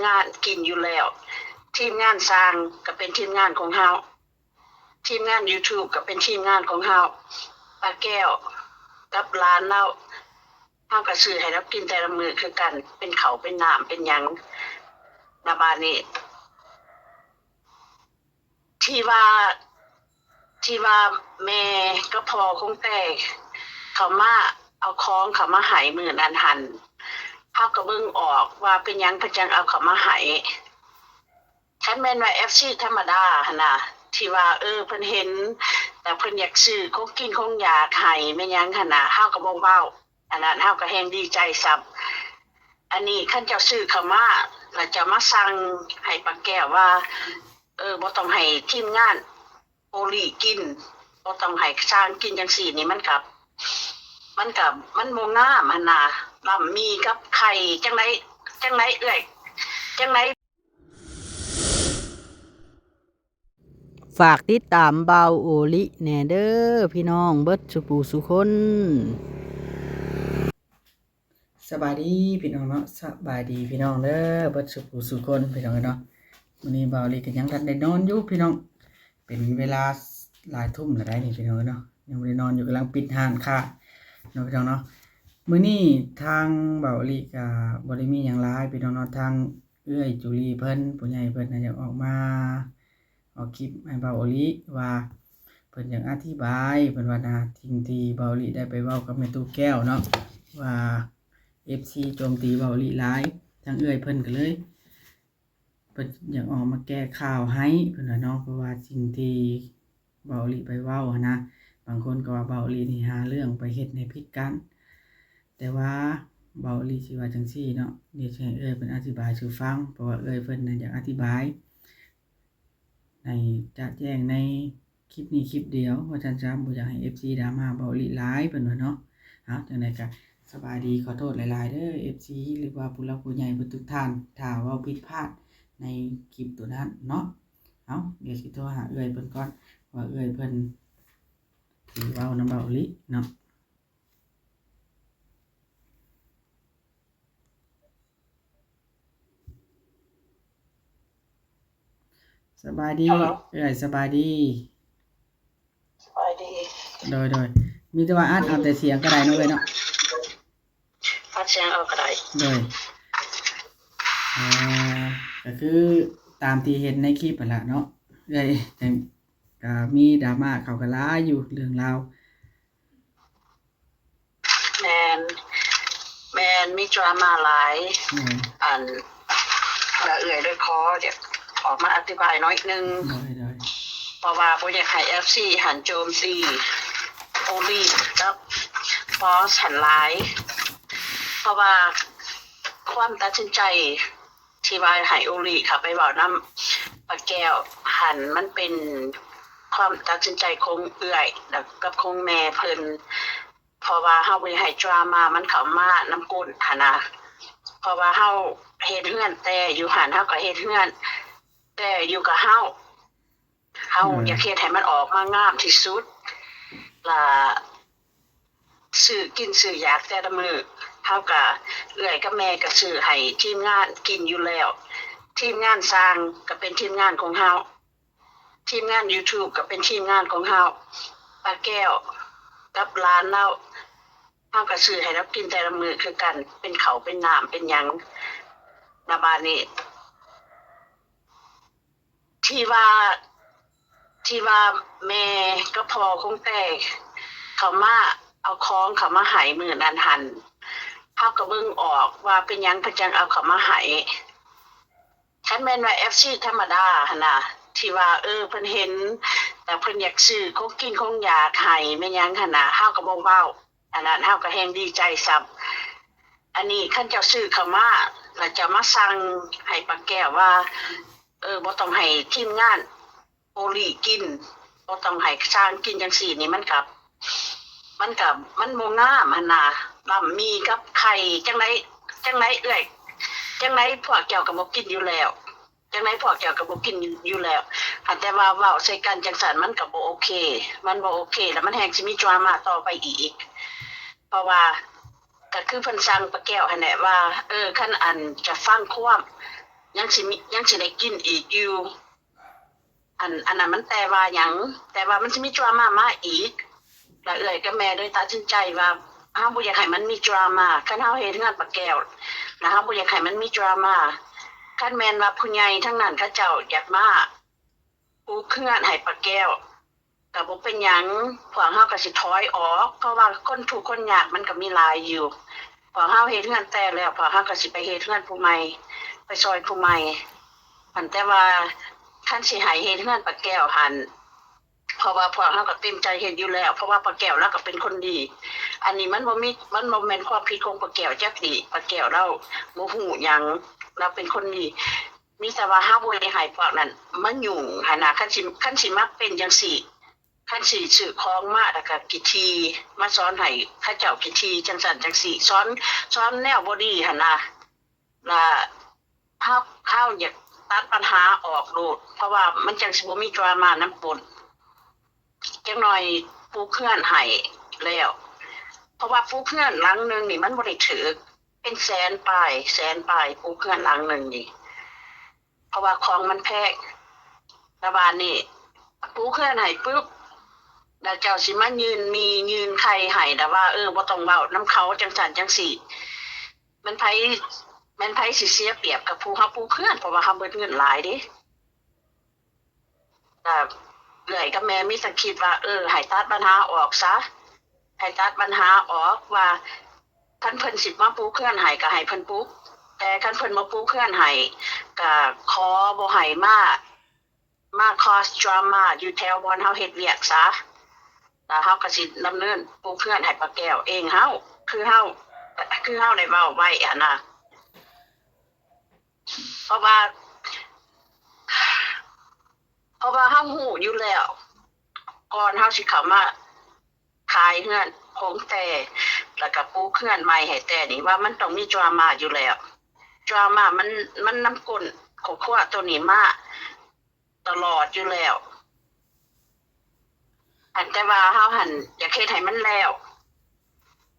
งานกินอยู่แล้วทีมงานสร้างก็เป็นทีมงานของเฮาทีมงาน YouTube ก็เป็นทีมงานของเฮาป้าแก้วกับร้านเราเฮาก็ซื้อให้เรากินแต่ละมื้อคือกันเป็นข้าวเป็นน้ำเป็นหยังณบาดนี้ที่ว่าที่ว่าแม่กับพ่อคงแต่เขามาเอาของเขามาให้มื้อนั้นหั่นเฮาก็เบิ่งออกว่าเป็นหยังเพิ่นจังเอาเขามาให้คันแม่นว่า FC ธรรมดาหั่นน่ะที่ว่าเพิ่นเห็นแต่เพิ่นอยากซื้อของกินของอยากให้แม่นหยังหั่นน่ะเฮาก็บ่เว้าอันนั้นเฮาก็แฮงดีใจซ้ำอันนี้คันเจ้าซื้อเข้ามาแล้วเจ้ามาสั่งให้ป้าแก้วว่าบ่ต้องให้ทีมงานโอลีกินบ่ต้องให้สร้างกินจังซี่นี่มันบ่งามหั่นน่ะลำมีกับไข่จังไดเอื้อยจังไดฝากติดตามเบาโอลิแหน่เด้อพี่น้องเบิดสุปูสุคนสบายดีพี่น้องเนาะสบายดีพี่น้องเด้อเบิดสุปูสุคนพี่น้องเนาะมื้อนี้เบาโอลิก็ยังทันได้นอนอยู่พี่น้องเป็นเวลาหลายทุ่มแล้วได้นี่พี่น้องเนาะยังบ่ได้นอนอยู่กำลังปิดห้านค่ะเนาะพี่น้องเนาะมื้อนี้ทางเบาโอลิก็บ่ได้มีหยังหลายพี่น้องเนาะทางเอื้อยจุลีเพิ่นผู้ใหญ่เพิ่นน่ะอยากออกมาออกคลิปให้เบาโอลิว่าเพิ่นอยากอธิบายเพิ่นว่านะทิ้งที่เบาโอลิได้ไปเว้ากับแม่ตู้แก้วเนาะว่า FC โจมตีเบาโอลิหลายทางเอื้อยเพิ่นก็เลยเพิ่นอยากออกมาแก้ข่าวให้เพิ่นว่าเนาะเพราะว่าสิ่งที่เบาโอลิไปเว้านะบางคนก็ว่าเบาโอลินี่หาเรื่องไปเฮ็ดให้ผิดกันแต่ว่าเบาโอลิสิว่าจังซี่เนาะเดี๋ยวสิให้เอื้อยเพิ่นอธิบายสู่ฟังเพราะว่าเอื้อยเพิ่นน่ะอยากอธิบายในจะแจ้งในคลิปนี้คลิปเดียวว่าจันจ้าบ่อยากให้ FC ดราม่าเบาอีหลายเพิ่นว่าเนาะจังได๋ก็สบายดีขอโทษหลายๆเด้อ FC หรือว่าผู้หลักผู้ใหญ่ทุกท่านถ้าเว้าผิดพลาดในคลิปตัวนั้นเนาะเดี๋ยวสิโทรหาเอื้อยเพิ่นก่อนว่าเอื้อยเพิ่นสิเว้านำเบาอีเนาะสบายดีเอื้อยสบายดีสบายดี โดยมีแต่ว่าอัดเอาแต่เสียงก็ได้เนาะเอ้ยเนาะอัดเสียงเอาก็ได้โดยก็คือตามที่เห็นในคลิปนั่นล่ะเนาะเอ้ยก็มีดราม่าเข้ากันหลายอยู่เรื่องราวแม่นมีดราม่าหลายอันละเอื้อยด้วยขออยากออกมาอธิบายน้อยนึงโดยเพราะว่าบ่อยากให้ FC หันโจมตีโอลีแล้วพอฉันหลายเพราะว่าความตัดสินใจที่ว่าให้โอลีค่ะไปเว้านำป้าแก้วหันมันเป็นความตัดสินใจของเอื้อยแล้วกับของแม่เพิ่นเพราะว่าเฮาบ่ได้ให้ดราม่ามันเข้ามานำก้นหันนะเพราะว่าเฮาเฮ็ดเรือนแต่อยู่หันเฮาก็เฮ็ดเรือนแต่อยู่กับเฮาอยากเฮ็ดให้มันออกมางามที่สุดล่ะซื้อกินซื้ออยากแต่ละมื้อเฮาก็เอื้อยกับแม่ก็ซื้อให้ทีมงานกินอยู่แล้วทีมงานสร้างก็เป็นทีมงานของเฮาทีมงาน YouTube ก็เป็นทีมงานของเฮาป้าแก้วกับร้านเราเฮาก็ซื้อให้เรากินแต่ละมื้อคือกันเป็นข้าวเป็นน้ำเป็นหยังณบาดนี้ที่ว่าแม่กับพ่อคงแต่เขามาเอาของเขามาให้มื้อนั้นหั่นเฮาก็เบิ่งออกว่าเป็นหยังเพิ่นจังเอาเขามาให้คันแม่นว่า FC ธรรมดาหั่นน่ะที่ว่าเพิ่นเห็นแต่เพิ่นอยากซื้อของกินของอยากให้แม่นหยังหั่นน่ะเฮาก็บ่เว้าอันนั้นเฮาก็แฮงดีใจซ้ำอันนี้คันเจ้าซื้อเข้ามาแล้วเจ้ามาสั่งให้ป้าแก้วว่าบ่ต้องให้ทีมงานโอลีกินบ่ต้องให้สร้างกินจังซี่นี่มันบ่งามหั่นน่ะลำมีกับไข่จังไดเอื้อยจังไดพวกเจ้าก็บ่กินอยู่แล้วจังไดพวกเจ้าก็บ่กินอยู่แล้วหั้นแต่ว่าเว้าใส่กันจังซั่นมันก็บ่โอเคมันบ่โอเคแล้วมันแฮงสิมีดราม่าต่อไปอีกเพราะว่าก็คือเพิ่นสั่งป้าแก้วหั่นแหละว่าคันอันจะฟังความ ยังสิได้กินอีกอยู่อันนั้นมันแต่ว่าหยังแต่ว่ามันสิมีดราม่ามาอีกแล้วเอื้อยกับแม่เลยตัดสินใจว่าเฮาบ่อยากให้มันมีดราม่าคันเฮาเฮ็ดงานปะแก้วแล้วเฮาบ่อยากให้มันมีดราม่าคันแม่นว่าผู้ใหญ่ทั้งนั้นเขาเจ้าอยากมาปูเคลื่อนให้ปะแก้วก็บ่เป็นหยังพวกเฮาก็สิถอยออกเพราะว่าคนทุกข์คนยากมันก็มีหลายอยู่พอเฮาเฮ็ดงานแต่แล้วพอเฮาก็สิไปเฮ็ดงานผู้ใหม่ไปซอยผู้ใหม่อันแต่ว่าท่านสิให้เฮ็ดงานปะแก้วหันเพราะว่าพวกเฮาก็เต็มใจเฮ็ดอยู่แล้วเพราะว่าปะแก้วเราก็เป็นคนดีอันนี้มันบ่แม่นความผิดของปะแก้วจักดีปะแก้วเราบ่ฮู้หยังเราเป็นคนดีมีแต่ว่าเฮาบ่ได้ให้พวกนั้นมันยุ่งหันน่ะคันสิมักเป็นจังซี่คันสิซื้อของมาแล้วก็กิธีมาสอนให้เขาเจ้ากิธีจังซั่นจังซี่สอนแนวบ่ดีหั่นน่ะล่ะเฮาอยากตัดปัญหาออกโลดเพราะว่ามันจังสิบ่มีดราม่านำปนจังหน่อยปูเคลื่อนให้แล้วเพราะว่าปูเคลื่อนหลังนึงนี่มันบ่ได้ถูกเป็นแสนปลายปูเคลื่อนหลังนึงนี่เพราะว่าของมันแพงระบาดนี่ปูเคลื่อนให้ปึ๊บแล้วเจ้าสิมายืนใครให้แต่ว่าบ่ต้องเว้านำเขาจังซั่นจังซี่มันไผสิเสียเปรียบกับผู้เฮาปูเคลื่อนเพราะว่าเฮาเบิดเงินหลายเด้แต่เอื้อยกับแม่มีแต่คิดว่าให้ตัดปัญหาออกซะให้ตัดปัญหาออกว่าคันเพิ่นสิมาปูเคลื่อนให้ก็ให้เพิ่นปูแต่คันเพิ่นมาปูเคลื่อนให้ก็ขอบ่ให้มาคอสดราม่าอยู่แถวบอนเฮาเฮ็ดเวียกซะแล้วเฮาก็สิดำเนินปูเคลื่อนให้ปะแก้วเองเฮาคือเฮาได้เว้าไว้อะนะเพราะว่าเฮาฮู้อยู่แล้วก่อนเฮาสิเข้ามาขายเฮือนโฮงแต่แล้วก็ปูเคลื่อนใหม่ให้แต่นี่ว่ามันต้องมีดราม่าอยู่แล้วดราม่ามันนำก้นของครัวตัวนี้มาตลอดอยู่แล้วอันแต่ว่าเฮาหันอยากเฮ็ดให้มันแล้ว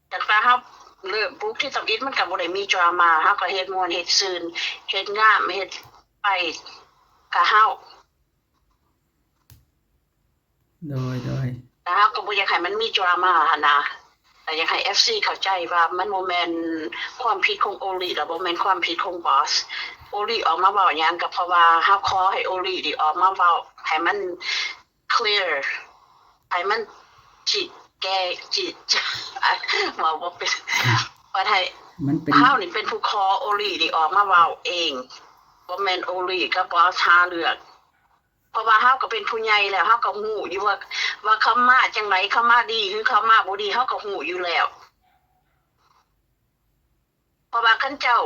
แต่ว่าเฮาเริ่มปลูกที่ตะกิดมันก็บ่ได้มีดราม่าเฮาก็เฮ็ดม่วนเฮ็ดซื่นเฮ็ดงามเฮ็ดไปก็เฮาโดยแต่เฮาก็บ่อยากให้มันมีดราม่าหั่นน่ะแต่อยากให้ FC เข้าใจว่ามันบ่แม่นความผิดของโอลิและบ่แม่นความผิดของบอสโอลิออกมาเว้าหยังก็เพราะว่าเฮาขอให้โอลินี่ออกมาเว้าให้มัน clear ให้มันจิแก้จิเว้าบ่เป็นว่าให้มันเป็นเฮานี่เป็นผู้ขอโอลินี่ออกมาเว้าเองบ่แม่นโอลิกับบอสหาเรื่องเพราะว่าเฮาก็เป็นผู้ใหญ่แล้วเฮาก็ฮู้อยู่ว่าเขามาจังไดเขามาดีหรือเขามาบ่ดีเฮาก็ฮู้อยู่แล้วเพราะว่าคันเจ้า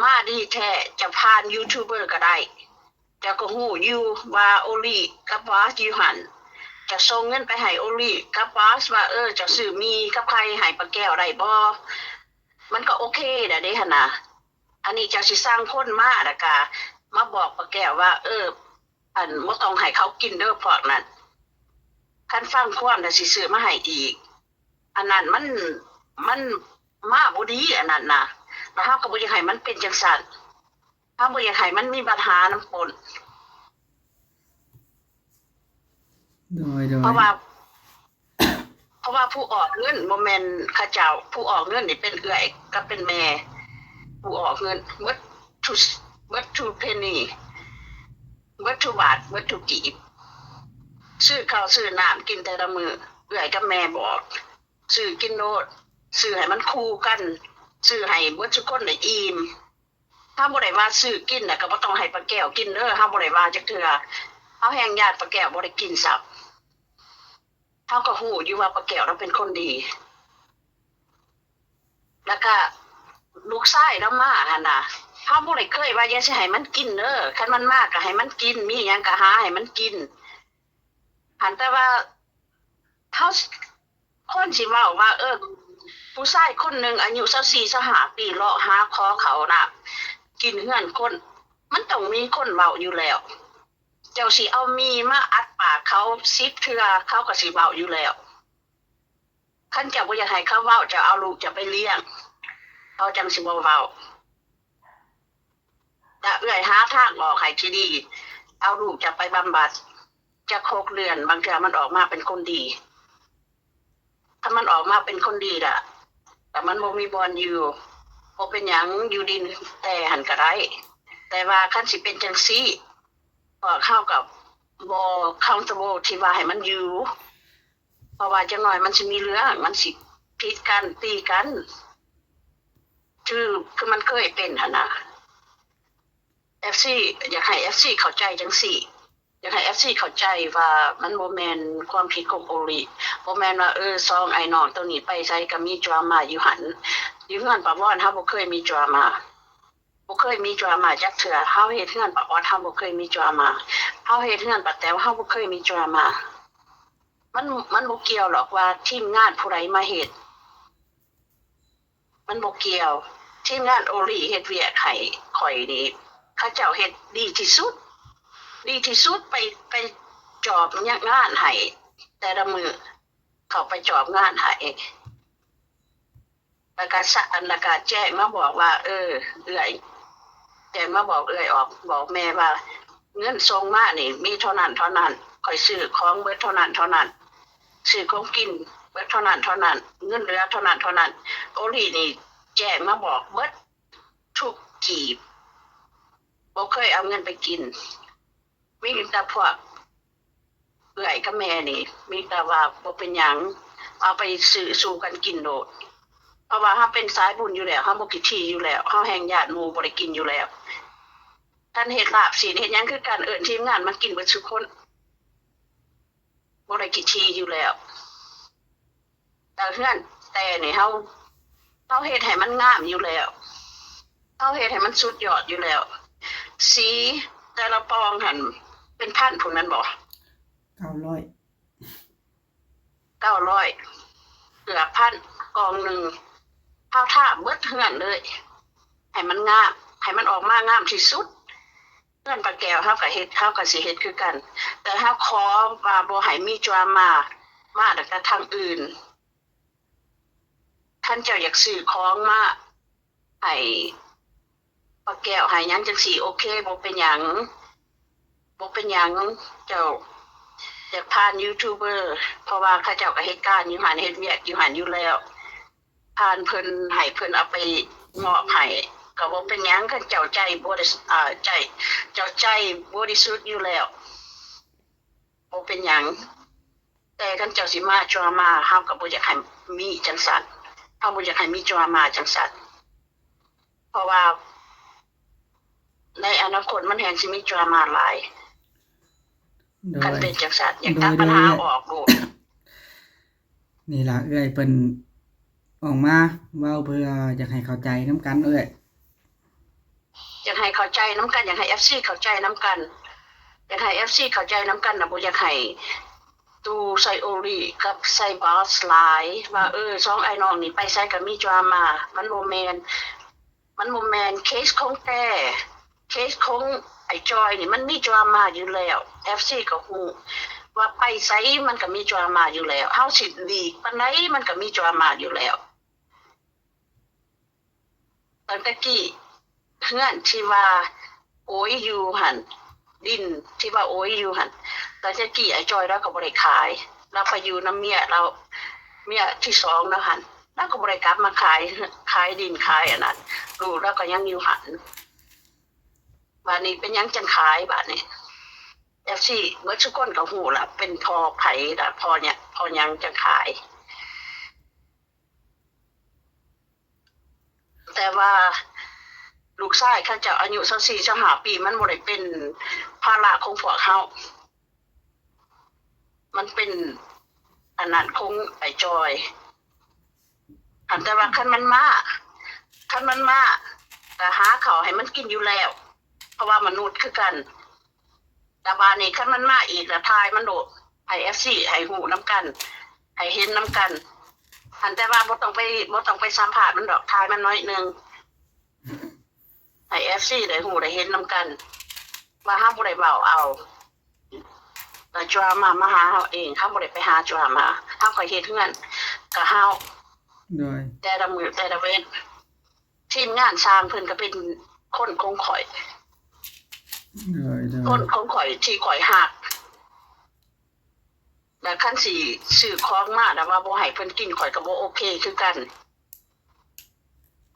มาดีแท้จะผ่านยูทูบเบอร์ก็ได้เจ้าก็ฮู้อยู่ว่าโอลี่กับบอสอยู่หั่นจะส่งเงินไปให้โอลี่กับบอสว่าจะซื้อมีกับใครให้ปะแก้วได้บ่มันก็โอเคเด้หั่นน่ะอันนี้เจ้าสิสร้างคนมาแล้วก็มาบอกปะแก้วว่าอันบ่ต้องให้เขากินเด้อพวกนั้นคันฟังความแล้วสิซื้อมาให้อีกอันนั้นมันมาบ่ดีอันนั้นน่ะแล้วเฮาก็บ่อยากให้มันเป็นจังซั่นเฮาบ่อยากให้มันมีปัญหานำปนโดยเพราะว่าผู้ออกเงินบ่แม่นเขาเจ้าผู้ออกเงินนี่เป็นเอื้อยกับเป็นแม่ผู้ออกเงินบิดto penny เบิดทุบาทเบิดทุกีบซื้อข้าวซื้อน้ำกินแต่ละมื้อเอื้อยกับแม่บอกซื้อกินโลดซื้อให้มันคู่กันซื้อให้เบิดทุกคนได้อิ่มถ้าบ่ได้ว่าซื้อกินน่ะก็บ่ต้องให้ปลาแก้วกินเด้อเฮาบ่ได้ว่าจักเทื่อเฮาแฮงญาติปลาแก้วบ่ได้กินซับเฮาก็ฮู้อยู่ว่าปลาแก้วเราเป็นคนดีแล้วก็ลูกชายเรามาหั่นน่ะเฮาบ่ได้เคยว่าอย่าสิให้มันกินเด้อคันมันมาก็ให้มันกินมีหยังก็หาให้มันกินหันแต่ว่าเฮาคนสิเว้าว่าผู้ชายคนหนึ่งอายุ24-25ปีเลาะหาคอเขาน่ะกินเฮือนคนมันต้องมีคนเว้าอยู่แล้วเจ้าสิเอามีมาอัดปากเขา10เทื่อเขาก็สิเว้าอยู่แล้วคันเจ้าบ่อยากให้เขาเว้าจะเอาลูกจะไปเลี้ยงเขาจังสิบ่เว้า จะเอื้อยหาทางออกให้ที่ดีเอาลูกจะไปบำบัดจะโคกเรือนบางทีมันออกมาเป็นคนดีถ้ามันออกมาเป็นคนดีล่ะแต่มันบ่มีบอลอยู่บ่เป็นหยังอยู่ดินแต่หันก็ได้แต่ว่าคันสิเป็นจังซี่ก็เข้ากับบ่ comfortable ที่ว่าให้มันอยู่เพราะว่าจังหน่อยมันสิมีเรื่องมันสิผิดกันตีกันคือมันเคยเป็นหั่นน่ะ FC อยากให้ FC เข้าใจจังซี่อยากให้ FC เข้าใจว่ามันบ่แม่นความผิดของโอริบ่แม่นว่าซองไอ้น้องตัวนี้ไปใส่ก็มีดราม่าอยู่หั่นอยู่เฮือนป้าม่อนเฮาบ่เคยมีดราม่าบ่เคยมีดราม่าจักเทื่อเฮาเฮ็ดเฮือนป้าออดเฮาบ่เคยมีดราม่าเฮาเฮ็ดเฮือนป้าแต๋วเฮาบ่เคยมีดราม่ามันบ่เกี่ยวหรอกว่าทีมงานผู้ใดมาเฮ็ดมันบ่เกี่ยวทีมงานโอริเฮ็ดเวียกให้ข่อยนี่เขาเจ้าเฮ็ดดีที่สุดไปจอบงานให้แต่ละมือเขาไปจอบงานให้แล้วก็แจ้งมาบอกว่าเอื้อยแจ้งมาบอกเอื้อยออกบอกแม่ว่าเงินส่งมานี่มีเท่านั้นค่อยซื้อของเบิดเท่านั้นซื้อของกินเบิดเท่านั้นเงินเหลือเท่านั้นโอลีนี่แจ้งมาบอกเบิดทุกกีบบ่เคยเอาเงินไปกินมีแต่พวกเอื้อยกับแม่นี่มีแต่ว่าบ่เป็นหยังเอาไปซื้อสู่กันกินโดดเพราะว่าเฮาเป็นสายบุญอยู่แล้วเฮาบ่กินที่อยู่แล้วเฮาแห่งญาติหมู่บ่ได้กินอยู่แล้วท่านเฮ็ดลาบศีลเฮ็ดหยังคือการเอิ้นทีมงานมากินเบิดทุกคนบ่ได้กินที่อยู่แล้วแต่เฮือนแต่นี่เฮาเฮ็ดให้มันงามอยู่แล้วเฮาเฮ็ดให้มันสุดยอดอยู่แล้วสีแต่ละปองหั่นเป็นพันพวกนั้นบ่900 900เกือบพันกองหนึงเฮาท่าเบิดเฮือนเลยให้มันงามให้มันออกมางามที่สุดเฮือนป้าแก้วเฮาก็เฮ็ดเฮาก็สิเฮ็ดคือกันแต่เฮาขอว่าบ่ให้มีดราม่ามาจากทางอื่นท่านเจ้าอยากซื้อของมาให้ป้าแก้วให้หยังจังซี่โอเคบ่เป็นหยังเจ้าอยากผ่านยูทูบเบอร์เพราะว่าเขาเจ้าก็เฮ็ดการอยู่หันเฮ็ดเวียกอยู่หันอยู่แล้วผ่านเพิ่นให้เพิ่นเอาไปมอบให้ก็บ่เป็นหยังคันเจ้าใจบ่ได้เจ้าใจบริสุทธิ์อยู่แล้วบ่เป็นหยังแต่คันเจ้าสิมาดราม่าเฮาก็บ่อยากให้มีจังซั่นเฮาบ่อยากให้มีดราม่าจังซั่นเพราะว่าในอนาคตมันแห่งสิมีดราม่าหลายโดคันยเป็นจังซั่นอยากตัดปัญหาออกโลด นี่ล่ะเอื้อยเพิ่นออกมาเว้าเพื่ออยากให้เข้าใจนำกันเอื้อยอยากให้เข้าใจน้ำกันอยากให้ FC เข้าใจน้ำกันอยากให้ FC เข้าใจน้ำกันน่ะบ่อยากให้ตูไซโอรีกับไซบอสหลายว่าสองไอ้น้องนี่ไปใส่ก็มีดราม่ามันบ่แม่นเคสของแต่เคสของไอ้จอยนี่มันมีดราม่าอยู่แล้ว FC ก็ฮู้ว่าไปไสมันก็มีดราม่าอยู่แล้วเฮาสิดีปานใดมันก็มีดราม่าอยู่แล้วตั้งแต่กี้เฮือนที่ว่าโอ้ยอยู่หั่นดินที่ว่าโอ้ยอยู่หั่นตั้งแต่กี้ไอ้จอยแล้วก็บ่ได้ขายแล้วไปอยู่นำเมียเราเมียที่2แล้วหั่นแล้วก็บ่ได้กลับมาขายดินขายอันนั้นลูกแล้วก็ยังอยู่หั่นบัดนี้เป็นหยังจังขายบัดนี้ FC เบิดทุกคนก็ฮู้ล่ะเป็นพ่อไผล่ะพ่อเนี่ยพ่อหยังจังขาย แต่ว่าลูกชายเขาเจ้าอายุ24 25ปีมันบ่ได้เป็นภาระของพวกเฮามันเป็นอันนั้นของไอ้จอยอันแต่ว่าคันมันมาก็หาข้าวให้มันกินอยู่แล้วเพราะว่ามนุษย์คือกันแต่บาดนี้คันมันมาอีกแล้วทายมันโดดให้ FC ให้ฮู้นํกันให้เห็นนํกันอันแต่ว่าบ่ต้องไปสัมภาษณ์มันดอกทายมันน้อยนึงให้ FC ได้ฮู้ได้เห็นนํกันว่าเฮาบ่ได้เว้าเอาแต่ดราม่ามาหาเฮาเองเฮาบ่ได้ไปหาดราม่าเฮาก็เฮ็ดเฮือนก็เฮาโดยแต่ละมื้อแต่ละเว้นทีมงานสร้างเพิ่นก็เป็นคนของข่อย โดยคนของข่อยที่ข่อยหักแต่คันสิซื้อของมาแต่ว่าบ่ให้เพิ่นกินข่อยก็บ่โอเคคือกัน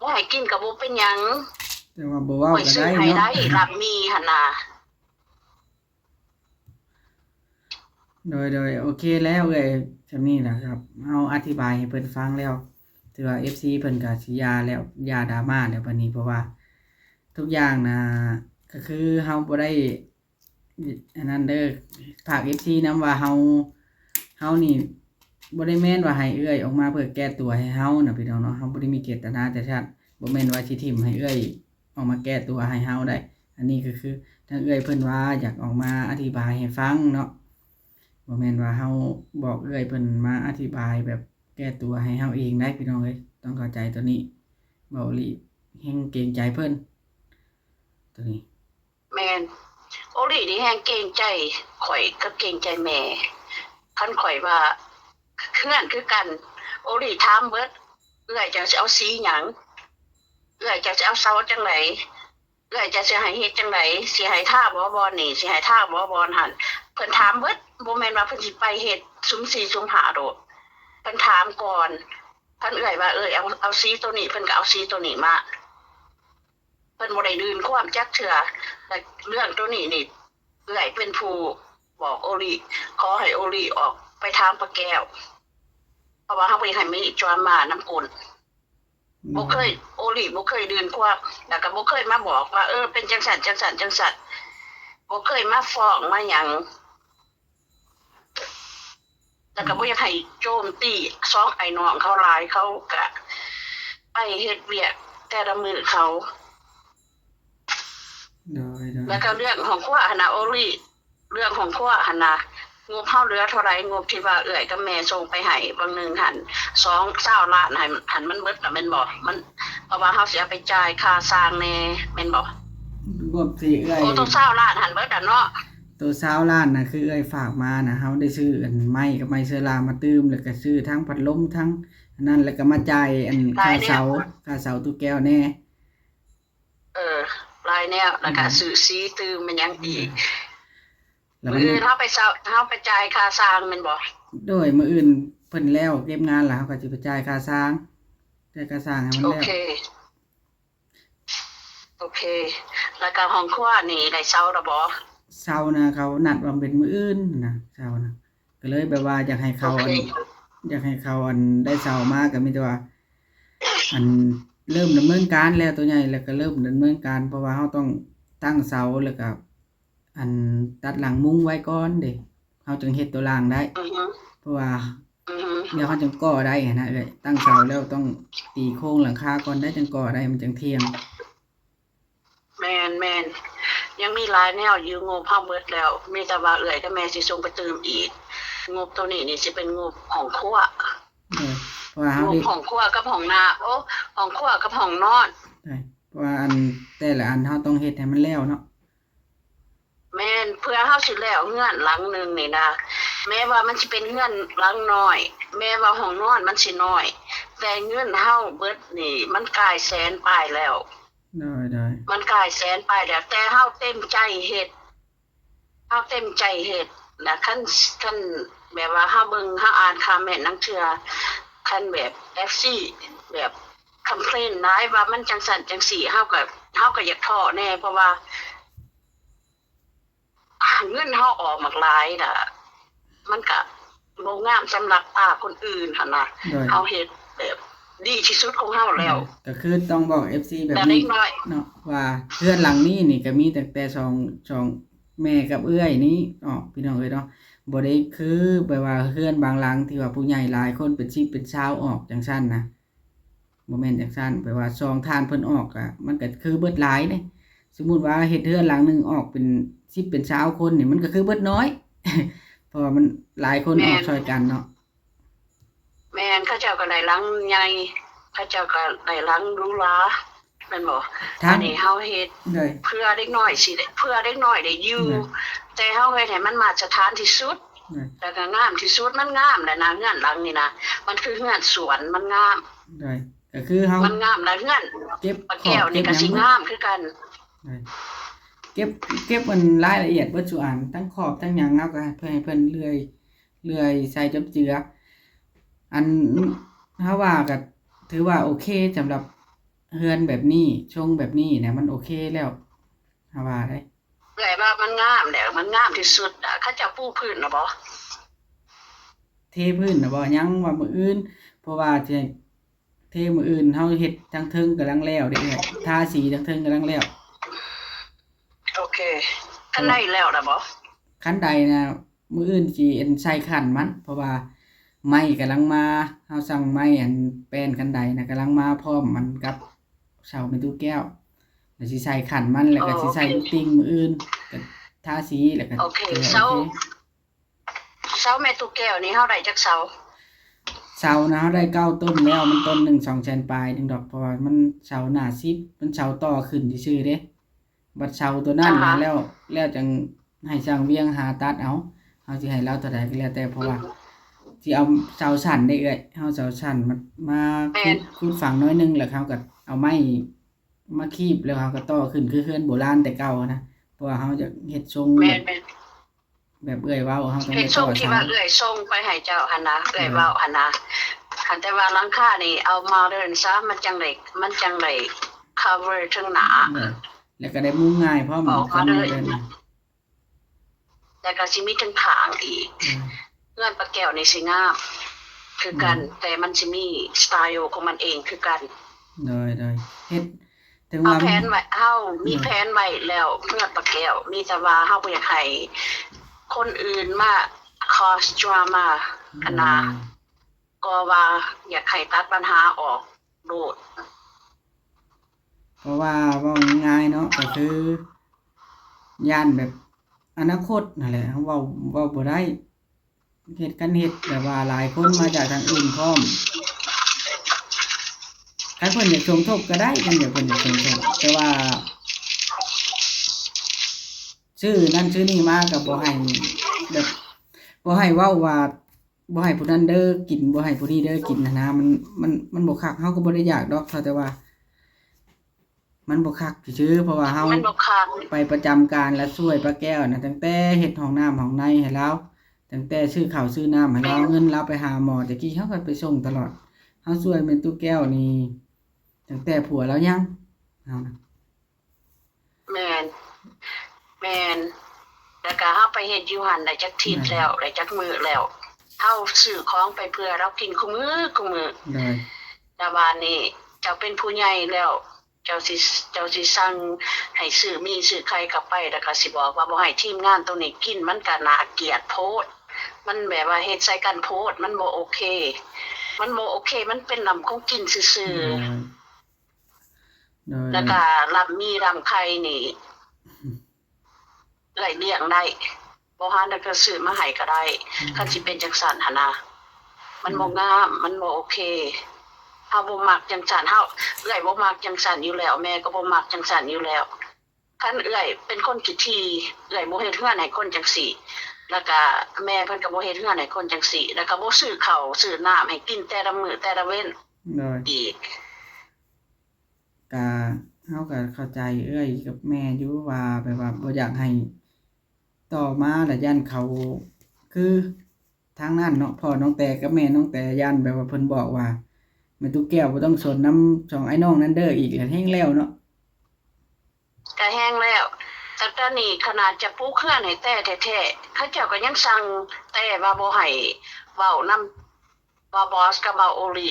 บ่ให้กินก็บ่เป็นหยังแต่ว่าบ่เว้าข่อย ก็ ซื้อ ได้ ให้ เนาะ ได้รับมีหั่นน่ะ โดยโอเคแล้วเอ้ยจำนี้แหละครับเฮาอธิบายให้เพิ่นฟังแล้วถือว่า FC เพิ่นก็สิยาแล้วยาดราม่าแล้วบัดนี้เพราะว่าทุกอย่างนะก็คือเฮาบ่ได้อันนั้นเด้อฝาก FC นำว่าเฮานี่บ่ได้แม่นว่าให้เอื้อยออกมาเพื่อแก้ตัวให้เฮานะพี่น้องเนาะเฮาบ่ได้มีเจตนาแต่ชัดบ่แม่นว่าสิทิ่มให้เอื้อยออกมาแก้ตัวให้เฮาได้อันนี้ก็คือทางเอื้อยเพิ่นว่าอยากออกมาอธิบายให้ฟังเนาะบ่แม่นว่าเฮาบอกเอื้อยเพิ่นมาอธิบายแบบแก้ตัวให้เฮาเองได้พี่น้องเอ้ยต้องเข้าใจตัวนี้เว้าอีหลีแฮงเกรงใจเพิ่นตัวนี้ แม่นโอลีนี่แฮงเกรงใจข่อยกับเกรงใจแม่คันข่อยว่าเพื่อนคือกันโอลีถามเบิดเอื้อยจะสิเอาสีหยังเอื้อยจะสิเอาเสาจังไดเอื้อยจะสิให้เฮ็ดจังไดสิให้ท่าบ่บ่นี่สิให้ท่าบ่บ่หั่นเพิ่นถามเบิดบ่แม่นว่าเพิ่นสิไปเฮ็ดซุม4ซุม5โดดเพิ่นถามก่อนเพิ่นเอื้อยว่าเอาสีตัวนี้เพิ่นก็เอาสีตัวนี้มาเพิ่นบ่ได้ดื่นความจักเทื่อแต่เรื่องตัวนี้นี่เอื้อยเป็นผู้บอกโอลีขอให้โอลีออกไปทางปะแก้วเพราะว่าเฮาบ่ได้ให้มีจอมมาน้ำกลบ่เคยโอลีบ่เคยดื่นความแล้วก็บ่เคยมาบอกว่าเป็นจังซั่นจังซั่นจังซั่นบ่เคยมาฟ้องมาหยังแล้วก็บ่อยากให้โจมตีสองไอ้น้องเขาหลายเขาก็ไปเฮ็ดเวียกแต่ละมื้อเขา โดย แล้วก็เรื่องของครัวหั่นน่ะโอลี่เรื่องของครัวหั่นน่ะงบเฮาเหลือเท่าไหร่งบที่ว่าเอื้อยกับแม่ส่งไปให้บางนึงหั่น20ล้านหั่นมันเบิดน่ะแม่นบ่มันเพราะว่าเฮาสิเอาไปจ่ายค่าสร้างแน่แม่นบ่รวมสิเอ้ย โอ้ต้อง20ล้านหั่นเบิดอ่ะเนาะ ตัว20ล้านน่ะคือเอ้ยฝากมานะเฮาได้ซื้ออันไม้กับไม้เชื้อรามาตื้มแล้วก็ซื้อทั้งพัดลมทั้งอันนั้นแล้วก็มาจ่ายอันค่าเสาตู้แก้วแน่ หลายแนวแล้วก็ซื้อสีตื้มมันยังอีก แล้ว มื้ มัน ออื่นเฮาไปจ่ายค่าสร้างแม่นบ่ โดยมื้ออื่นเพิ่นแล้วเก็บงานแล้วเฮาก็สิไปจ่ายค่าสร้างจ่ายค่าสร้างให้มัน โอ แล้ว เคแล้วก็ห้องครัวนี่ได้เซาแล้วบ่ เช้านะเขานัดว่าเป็นมื้ออื่นนะเช้านะก็เลยแบบว่าอยากให้เขา โอ อั เค นอยากให้เขาอันได้เช้ามาก็มีแต่ว่าอันเริ่มดำเนินการแล้วตัวใหญ่แล้วก็เริ่มดำเนินการเพราะว่าเฮาต้องตั้งเสาแล้วก็อันตัดหลังมุ้งไว้ก่อนเด้เฮาจึงเฮ็ดตัวล่างได้ อือฮึ เพราะว่า อือฮึ เดี๋ยวเฮาจึงก่อได้หั้นนะเอ้ยตั้งเสาแล้วต้องตีโครงหลังคาก่อนได้จึงก่อได้มันจึงเที่ยง แม่นยังมีหลายแนวอยู่งบเฮาเบิดแล้วมีแต่ว่าเอื้อยกับแม่สิส่งไปเติมอีกงบตัวนี้นี่สิเป็นงบของครัว เด้อเพราะว่าเฮาง บ ได้ ของครัวกับของนาของครัวกับของนอน ได้เพราะว่าอันแต่ละอันเฮาต้องเฮ็ดให้มันแล้วเนาะ แม่นเพื่อเฮาสิแล้วเรือนหลังนึงนี่นะแม้ว่ามันสิเป็นเรือนหลังน้อย แม้ว่าห้องนอนมันสิน้อย แต่เงินเฮาเบิดนี่มันกลายแสนปลายแล้ว ได้ มันกลายแสนปลายแล้วแต่เฮาเต็มใจเฮ็ดนะคันแบบว่าเฮาเบิ่งเฮาอ่านคอมเมนต์นังเทื่อคันแบบ FC แบบคอมเพลนหลายว่ามันจังซั่นจังซี่เฮาก็อยากท้อแน่เพราะว่าเงินเฮาออกมากหลายน่ะมันก็บ่งามสำหรับคนอื่นหั่นน่ะ ได้ เฮาเฮ็ดแบบดีที่สุดของเฮาแล้ว ก็คือต้องบอก FC แบบ แต่เล็ นี้ กน้อย เนาะว่าเรือนหลังนี้นี่ก็มีตั้งแต่สองแม่กับเอื้อยนี้พี่น้องเอ้ยเนาะบ่ได้คือแบบว่าเรือนบางหลังที่ว่าผู้ใหญ่หลายคนเป็น10เป็น20ออกจังซั่นนะบ่แม่นจังซั่นแปลว่าซองทานเพิ่นออกอะมันก็คือเบิดหลายเด้สมมุติว่าเฮ็ดเรือนหลังนึงออกเป็น10เป็น20คนนี่มันก็คือเบิดน้อย เพราะว่ามันหลายคนออกช่วยกันเนาะ แม่นเขาเจ้าก็ได้หลังใหญ่เขาเจ้าก็ได้หลังหรูหราแม่นบ่อันนี้เฮาเฮ็ด เลย เพื่อเด็กน้อยสิได้เพื่อเด็กน้อยได้อยู่แต่เฮาเฮ็ดให้มันมาตรฐานที่สุด เลย แล้วก็งามที่สุดมันงามแหละนะเฮือนหลังนี่นะมันคือเฮือนสวนมันงาม เลยก็คือเฮา มันงามแล้วเฮือน เก็บ ปะแก้วนี่ก็สิงามคือกัน เลย เก็บเก็บมันรายละเอียดเบิดซุอันทั้งขอบทั้งหยังเฮาก็เพื่อให้เพิ่นเลื่อยใส่จบเจืออันเฮาว่าก็ถือว่าโอเคสำหรับเรือนแบบนี้ชงแบบนี้เนี่ยมันโอเคแล้วเฮาว่าได้ เอื้อยว่ามันงามแหละมันงามที่สุดอ่ะเขาเจ้าปูพื้นน่ะบ่ เทพื้นน่ะบ่ยังว่ามื้ออื่นเพราะว่าสิเทมื้ออื่นเฮาเฮ็ดทั้งเทิงกำลังแล้วเด้เอ้ยทาสีทั้งเทิงกำลังแล้ว โอเคคันได้แล้วน่ะบ่ คันใดนะมื้ออื่นสิเอ็นใส่ขันมัน เพราะว่าไม้กำลังมาเฮาสั่งไม้อันแป้นคันใดนะกำลังมาพร้อมมันกับเสาเป็นตู้แก้วแล้วสิใส่ขันมันแล้วก็สิใส่ลูกติ่งมื้ออื่นก็ทาสีแล้วก็ โอเค ถือว่า เสาแม่ตุกแก้วนี่เฮาได้จักเสา เสานะเฮาได้9ต้นแล้วมันต้นหนึ่ง2แสนปลายหนึงดอกเพราะว่ามันเสาหน้า10มันเสาต่อขึ้นซื่อๆเด้บัดเสาตัวนั้นนะแล้วจังให้ช่างเวียงหาตัดเอาเฮาสิให้เราเท่าใดก็แล้วแต่เพราะว่าสิเอาเสาชั้นได้เอ้ยเฮาเสาชั้นมาขุดฝังน้อยหนึงแล้วเขาก็เอาไม้มาคีบแล้วเขาก็ต่อขึ้นคือเรือนโบราณแต่เก่านะเพราะว่าเฮาจะเฮ็ดทรง แม่น แบบเอื้อยเว้าเฮาต้อง ๆเฮ็ด ได้ ส่ ต่ ง อ ที่ เสา ว่าเอื้อยส่งไปให้เจ้าหั่นนะเอื้อยเว้าหั่นนะคันแต่ว่าหลังคานี่เอามาเดินซะมันจังได้ cover ถึงหนา แล้วก็ได้มุงง่ายพร้อม ออกมาเลย กัน แล้วก็สิมีถึงขางอีกเงื่อนปลาแก้วนี่สิงามคือกัน แต่มันสิมีสไตล์ของมันเองคือกัน โดยเฮ็ดถึง เฮา ว่า แผนไว้เฮามีแผนไว้แล้วเงื่อนปลาแก้วมีแต่ว่าเฮาบ่อยากให้คนอื่นมา cause drama อันนะก็ว่าอยากให้ตัดปัญหาออกโดด เพราะว่าเว้าง่ายๆเนาะก็คือย่านแบบอนาคตนั่นแหละเฮาเว้าบ่ได้เฮ็ดแบบว่าหลายคนมาจากทางอื่นพร้อมคันเพิ่นอยากสมทบก็ได้คันอยากเพิ่นอยากสมทบแต่ว่าชื่อนั้นชื่อนี้มาก็บ่ให้แบบบ่ให้เว้าว่าบ่ให้ผู้นั้นเด้อกินบ่ให้ผู้นี้เด้อกินนะมันบ่คักเฮาก็บ่ได้อยากดอกแต่ว่ามันบ่คักซื่อๆเพราะว่าเฮา มันบ่คัก ไปประจำการและช่วยป้าแก้วนะตั้งแต่เฮ็ดห้องน้ำห้องในให้เราตั้งแต่ซื้อข้าวซื้อน้ำให้เราเงินเราไปหาหมอแต่กี้เฮาก็ไปส่งตลอดเฮาช่วยแม่ตู้แก้วนี่ตั้งแต่ผัวเรายังเฮานะ แม่นแล้วก็เฮาไปเฮ็ดอยู่หั่นได้จักทิศแล้วได้จักมื้อแล้วเฮาซื้อของไปเพื่อเรากินคุมื้อ โดย แต่ว่านี่เจ้าเป็นผู้ใหญ่แล้ว เจ้าสิสั่งให้ซื้อไข่กลับไปแล้วก็สิบอกว่าบ่ให้ทีมงานตรงนี้กินมันก็น่าเกลียดโพดมันแบบว่าเฮ็ดใส่กันโพดมันบ่โอเค มันเป็นลำของกินซื่อๆแล้วก็ลำไข่นี่ไหลเลี้ยงได้บ่หาแล้วก็ซื้อมาให้ก็ได้คันสิเป็นจังซั่นหั่นนะมันบ่งามมันบ่โอเคเฮาบ่มักจังซั่นเฮาเอื้อยบ่มักจังซั่นอยู่แล้วแม่ก็บ่มักจังซั่นอยู่แล้วคันเอื้อยเป็นคนขี้ที่เอื้อยบ่เฮ็ดเฮือนให้คนจังซี่แล้วก็แม่เพิ่นก็บ่เฮ็ดเฮือนให้คนจังซี่แล้วก็บ่ซื้อข้าวซื้อน้ำให้กินแต่ละมื้อแต่ละเว้น โดย อีก ก็เฮาก็เข้าใจเอ้ยกับแม่อยู่ว่าแบบว่าบ่อยากให้ต่อมาแล้วย่านเขาคือทางนั้นเนาะพ่อน้องแต่กับแม่น้องแต่ย่านแบบว่าเพิ่นบอกว่าแม่ตุ๊กแก้วบ่ต้องสนนำสองไอ้น้องนั้นเด้ออีกแล้วแฮงแล้วเนาะ ก็แห้งแล้วแต่ตอนนี้ขนาดจะปลูกเฮือนให้แต่แท้ๆเขาเจ้าก็ยังสั่งแต่ว่าบ่ให้เว้านำว่าบอสกับว่าโอลี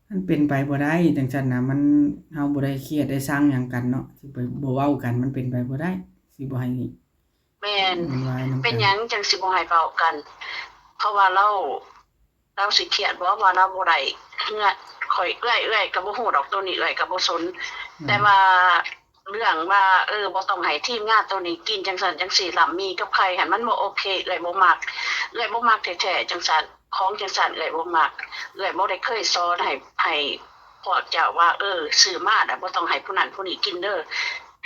มันเป็นไปบ่ได้จังซั่นน่ะมันเฮาบ่ได้เครียดได้สร้างหยังกันเนาะสิไปบ่เว้ากันมันเป็นไปบ่ได้สิบ่ให้ แม่น วุ่นวายนำ เป็นหยังจังสิบ่ให้เว้ากัน เพราะว่าเราสิเครียดบ่ว่าเราบ่ได้เฮือนข่อยเอื้อยก็บ่ฮู้ดอกตัวนี้เอื้อยก็บ่สน แต่ว่าเรื่องว่าบ่ต้องให้ทีมงานตัวนี้กินจังซั่นจังซี่ล่ะมีกับใครหันมันบ่โอเคเอื้อยบ่มักแท้ๆจังซั่นของจังซั่นเอื้อยบ่มักเอื้อยบ่ได้เคยสอนให้พวกเจ้าว่าซื้อมาน่ะบ่ต้องให้ผู้นั้นผู้นี้กินเด้อ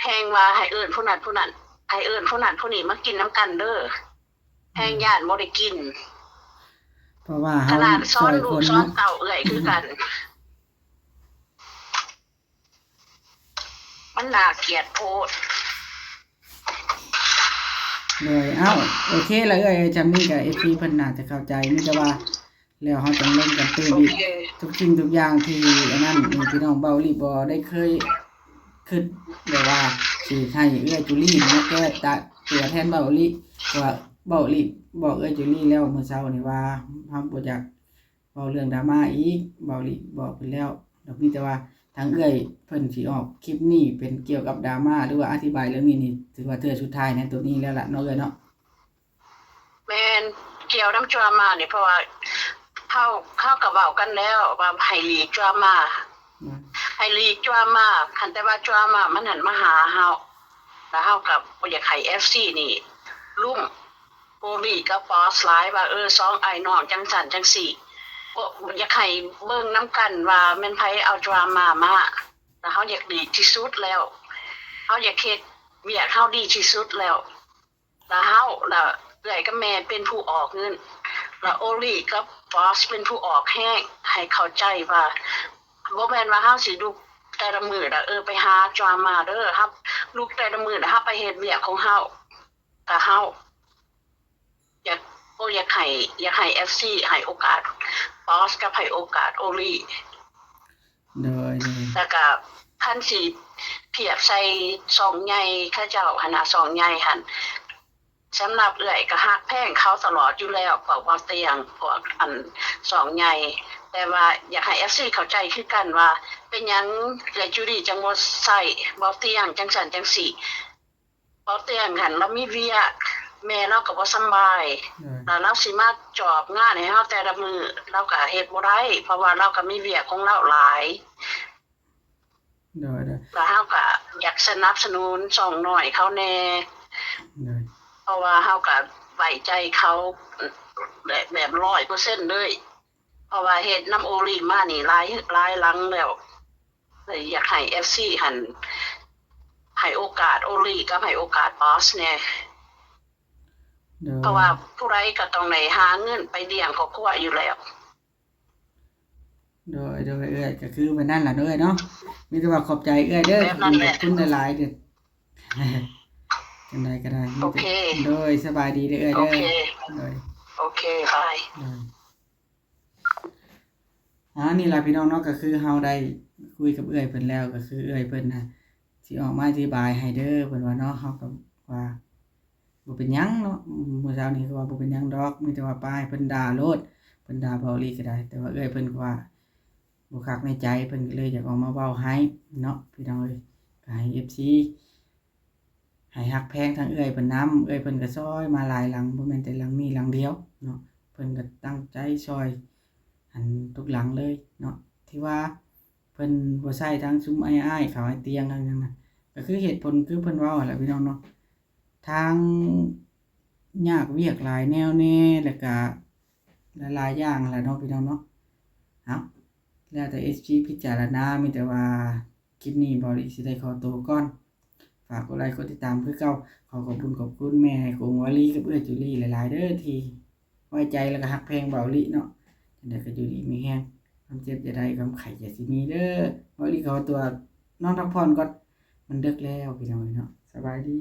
แฮงว่าให้เอิ้นผู้นั้นให้เอิ้นผู้นั้นผู้นี้มากินนํกันเด้อแฮงย้านบ่ได้กิน เพราะว่า ข เฮา นาดสอนลู ค ก น สอน เนาะ เต่าเอื้อยคือกัน ม มันน่าเกลียดโพด เลยเอ้าโอเคแล้วจำนี่กับ FC เพิ่นน่าจะเข้าใจมีแต่ว่าแล้วเฮาต้องเล่นกันตื้อ โอ อีก เค ทุกสิ่งทุกอย่างที่อันนั้นนี่พี่น้องเบาลีบ่ได้เคยคิดแบบว่าสิให้จุลี่มาแก้ตัวแทนเบาลีเพราะว่าเบาลีบอกจุลี่แล้วเมื่อเช้านี่ว่าเฮาบ่อยากเว้าเรื่องดราม่าอีกเบาลีบอกไปแล้วแล้วมีแต่ว่าทางเพิ่นสิออกคลิปนี้เป็นเกี่ยวกับดราม่าหรือว่าอธิบายเรื่องนี้นี่ถือว่าเทื่อสุดท้ายในตัวนี้แล้วล่ะเนาะเนาะ แม่นเกี่ยวน้ำดราม่านี่เพราะว่าเข้ากับเว้ากันแล้วว่าให้หลีกดราม่าให้หลีกดราม่าคันแต่ว่าดราม่ามันหันมาหาเฮาแล้วเฮากับบ่อยากให้ FC นี่ลุ่มโอลีกับบอสหลายว่าสองไอ้น้องจังซั่นจังซี่บ่อยากให้เบิ่งนํกันว่าแม่นไผเอาดราม่ามาแล้วเฮาอยากดีที่สุดแล้วเฮาอยากเฮ็ดเวียกเฮาดีที่สุดแล้วเฮาแล้วเอื้อยกับแม่เป็นผู้ออกเงินแล้วโอลีกับบอสเป็นผู้ออกแห้งให้เข้าใจว่าบ่แม่นว่าเฮาสิลุกแต่ละมื้อน่ะไปหาดราม่าเด้อครับลุกแต่ละมื้อน่ะเฮาไปเฮ็ดเวียกของเฮาแต่เฮาอยากให้ FC ให้โอกาสบอสกับให้โอกาสโอลีโดย แล้วก็คันสิเทียบใส่สองใหญ่เขาเจ้าหั่นน่ะสองใหญ่หั่นสำหรับเอื้อยก็ฮักแพงเขาตลอดอยู่แล้วพวกบ่เตียงพวกอันสองใหญ่แต่ว่าอยากให้ FC เข้าใจคือกันว่าเป็นหยังเอื้อยจุดีจังบ่ใส่บ่เตียงจังซั่นจังซี่บ่เตียงหั่นเรามีเวียกแม่เราก็บ่สำบายแล้วเราสิมาจอบงานให้เฮาแต่ละมื้อเราก็เฮ็ดบ่ได้เพราะว่าเราก็มีเวียกของเราหลายแล้วเฮาก็อยากสนับสนุนช่องน้อยเขาแน่เพราะว่าเฮาก็ไว้ใจเขาแบบ 100% เลยเพราะว่าเฮ็ดน้ำโอลีมานี่หลายหลังแล้วเลยอยากให้ FC หั่นให้โอกาสโอลีกับให้โอกาสบอสแน่เพราะว่าผู้ใดก็ต้องได้หาเงินไปเลี้ยงครอบครัวอยู่แล้วโดยก็คือแบบนั้นล่ะเนาะมีแต่ว่าขอบใจเด้อขอบคุณหลายๆเด้อจังได๋ก็ได้โอเคโดยสบายดีเด้อโอเคโอเคบายนี่ล่ะพี่น้องเนาะก็คือเฮาได้คุยกับเพิ่นแล้วก็คือเพิ่นน่ะสิออกมาอธิบายให้เด้อเพิ่นว่าเนาะเฮาก็ว่าบ่เป็นหยังเนาะมื้อเช้านี้ก็ว่าบ่เป็นหยังดอกมีแต่ว่าป้ายเพิ่นด่าโลดเพิ่นด่าเบาลีก็ได้แต่ว่าเพิ่นก็ว่าบ่คักในใจเพิ่นก็เลยอยากออกมาเว้าให้เนาะพี่น้องก็ให้ FC ให้ฮักแพงทั้งเพิ่นนำเพิ่นก็ซอยมาหลายหลังบ่แม่นแต่หลังนี้หลังเดียวเนาะเพิ่นก็ตั้งใจซอยอันทุกหลังเลยเนาะที่ว่าเพิ่นบ่ใช้ทั้งซุ้มอ้ายๆเขาให้เตียงทั้งนั้นน่ะก็คือเหตุผลคือเพิ่นเว้าแหละพี่น้องเนาะทางยากเวียกหลายแนวแน่แล้วก็หลายๆอย่างแหละเนาะพี่น้องเนาะแล้วแต่ SG พิจารณามีแต่ว่าคลิปนี้บ่ได้สิได้ขอตัวก่อนฝากกดไลค์กดติดตามคือเก่าขอบคุณแม่ให้กงวลีกับจุลี่หลายๆเด้อที่ไว้ใจแล้วก็ฮักแพงเบาลีเนาะจังได๋ก็อยู่ดีมีแรงความเจ็บจะได้ความไข้อย่าสิมีเด้อวลีขอตัวนอนพักผ่อนก่อนมันดึกแล้วพี่น้องเนาะสบายดี